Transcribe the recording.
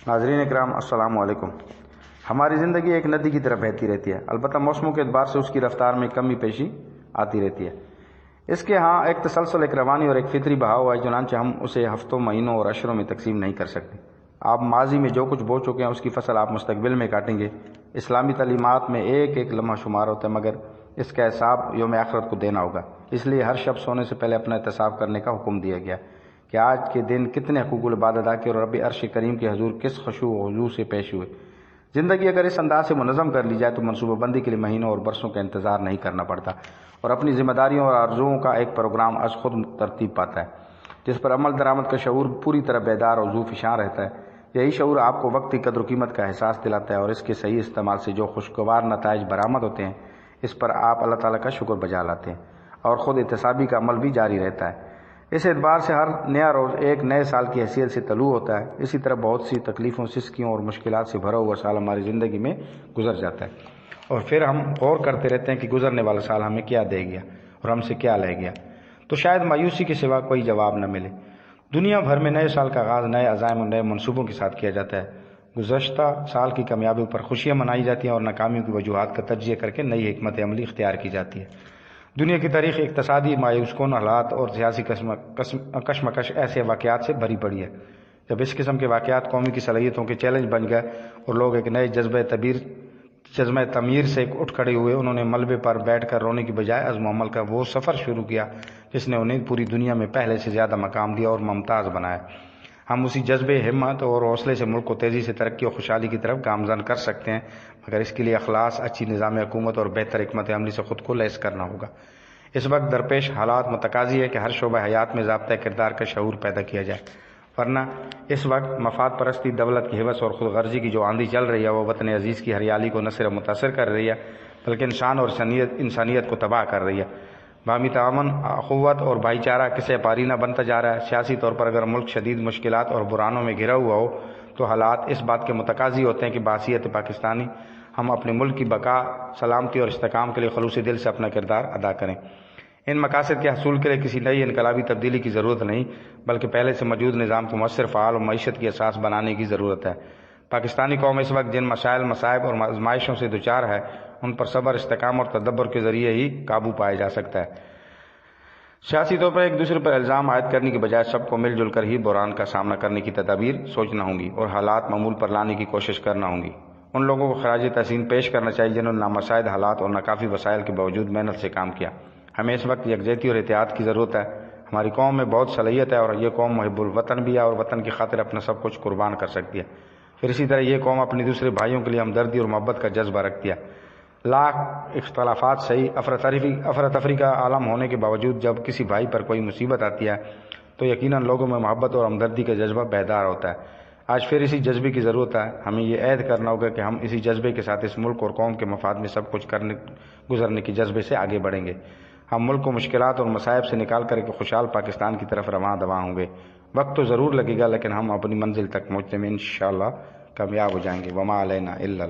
ناظرین اکرام السلام علیکم۔ ہماری زندگی ایک ندی کی طرح بہتی رہتی ہے، البتہ موسموں کے اعتبار سے اس کی رفتار میں کمی پیشی آتی رہتی ہے۔ اس کے ہاں ایک تسلسل، ایک روانی اور ایک فطری بہاؤ ہے، چنانچہ ہم اسے ہفتوں، مہینوں اور عشروں میں تقسیم نہیں کر سکتے۔ آپ ماضی میں جو کچھ بو چکے ہیں اس کی فصل آپ مستقبل میں کاٹیں گے۔ اسلامی تعلیمات میں ایک ایک لمحہ شمار ہوتا ہے، مگر اس کا حساب یوم آخرت کو دینا ہوگا۔ اس لیے ہر شب سونے سے پہلے اپنا احتساب کرنے کا حکم دیا گیا کہ آج کے دن کتنے حقوق العباد ادا کیے اور رب عرش کریم کے حضور کس خشوع و خضوع سے پیش ہوئے۔ زندگی اگر اس انداز سے منظم کر لی جائے تو منصوبہ بندی کے لیے مہینوں اور برسوں کا انتظار نہیں کرنا پڑتا، اور اپنی ذمہ داریوں اور آرزوؤں کا ایک پروگرام از خود ترتیب پاتا ہے، جس پر عمل درآمد کا شعور پوری طرح بیدار اور ذو فشاں رہتا ہے۔ یہی شعور آپ کو وقت کی قدر و قیمت کا احساس دلاتا ہے، اور اس کے صحیح استعمال سے جو خوشگوار نتائج برآمد ہوتے ہیں اس پر آپ اللہ تعالیٰ کا شکر بجا لاتے ہیں، اور خود احتسابی کا عمل بھی جاری رہتا ہے۔ اس اعتبار سے ہر نیا روز ایک نئے سال کی حیثیت سے طلوع ہوتا ہے۔ اسی طرح بہت سی تکلیفوں، سسکیوں اور مشکلات سے بھرا ہوا سال ہماری زندگی میں گزر جاتا ہے، اور پھر ہم غور کرتے رہتے ہیں کہ گزرنے والا سال ہمیں کیا دے گیا اور ہم سے کیا لے گیا، تو شاید مایوسی کے سوا کوئی جواب نہ ملے۔ دنیا بھر میں نئے سال کا آغاز نئے عزائم اور نئے منصوبوں کے ساتھ کیا جاتا ہے۔ گزشتہ سال کی کامیابیوں پر خوشیاں منائی جاتی ہیں اور ناکامیوں کی وجوہات کا تجزیہ کر کے نئی حکمت عملی اختیار کی جاتی ہے۔ دنیا کی تاریخ اقتصادی مایوس کن حالات اور سیاسی کشمکش ایسے واقعات سے بھری پڑی ہے۔ جب اس قسم کے واقعات قومی کی صلاحیتوں کے چیلنج بن گئے اور لوگ ایک نئے جذبہ تعمیر سے اٹھ کھڑے ہوئے، انہوں نے ملبے پر بیٹھ کر رونے کی بجائے عزم و عمل کا وہ سفر شروع کیا جس نے انہیں پوری دنیا میں پہلے سے زیادہ مقام دیا اور ممتاز بنایا۔ ہم اسی جذبے، ہمت اور حوصلے سے ملک کو تیزی سے ترقی اور خوشحالی کی طرف گامزن کر سکتے ہیں، مگر اس کے لیے اخلاص، اچھی نظام حکومت اور بہتر حکمت عملی سے خود کو لیس کرنا ہوگا۔ اس وقت درپیش حالات متقاضی ہے کہ ہر شعبہ حیات میں ضابطۂ کردار کا شعور پیدا کیا جائے، ورنہ اس وقت مفاد پرستی، دولت کی ہوس اور خود غرضی کی جو آندھی چل رہی ہے وہ وطن عزیز کی ہریالی کو نہ صرف متاثر کر رہی ہے بلکہ انسان اور انسانیت کو تباہ کر رہی ہے۔ باہمی تعاون، اخوت اور بھائی چارہ کسے پارینہ بنتا جا رہا ہے۔ سیاسی طور پر اگر ملک شدید مشکلات اور بحرانوں میں گھرا ہوا ہو تو حالات اس بات کے متقاضی ہوتے ہیں کہ بحیثیت پاکستانی ہم اپنے ملک کی بقا، سلامتی اور استحکام کے لیے خلوص دل سے اپنا کردار ادا کریں۔ ان مقاصد کے حصول کے لیے کسی نئی انقلابی تبدیلی کی ضرورت نہیں، بلکہ پہلے سے موجود نظام کو مؤثر، فعال اور معیشت کی اساس بنانے کی ضرورت ہے۔ پاکستانی قوم اس وقت جن مسائل، مصائب اور آزمائشوں سے دوچار ہے ان پر صبر، استحکام اور تدبر کے ذریعے ہی قابو پایا جا سکتا ہے۔ سیاسی طور پر ایک دوسرے پر الزام عائد کرنے کی بجائے سب کو مل جل کر ہی بحران کا سامنا کرنے کی تدابیر سوچنا ہوں گی اور حالات معمول پر لانے کی کوشش کرنا ہوں گی۔ ان لوگوں کو خراج تحسین پیش کرنا چاہیے جنہوں نے نامساعد حالات اور ناکافی وسائل کے باوجود محنت سے کام کیا۔ ہمیں اس وقت یکجہتی اور اتحاد کی ضرورت ہے۔ ہماری قوم میں بہت صلاحیت ہے اور یہ قوم محب الوطن بھی ہے اور وطن کی خاطر اپنا سب کچھ قربان کر سکتی ہے۔ پھر اسی طرح یہ قوم اپنے دوسرے بھائیوں کے لیے ہمدردی اور محبت کا جذبہ رکھتی ہے۔ لاکھ اختلافات صحیح، افراتفری کا عالم ہونے کے باوجود جب کسی بھائی پر کوئی مصیبت آتی ہے تو یقیناً لوگوں میں محبت اور ہمدردی کا جذبہ بیدار ہوتا ہے۔ آج پھر اسی جذبے کی ضرورت ہے۔ ہمیں یہ عہد کرنا ہوگا کہ ہم اسی جذبے کے ساتھ اس ملک اور قوم کے مفاد میں سب کچھ گزرنے کے جذبے سے آگے بڑھیں گے۔ ہم ملک کو مشکلات اور مصائب سے نکال کر ایک خوشحال پاکستان کی طرف رواں دواں ہوں گے۔ وقت تو ضرور لگے گا لیکن ہم اپنی منزل تک پہنچنے میں انشاءاللہ کامیاب ہو جائیں گے۔ وما علینا الا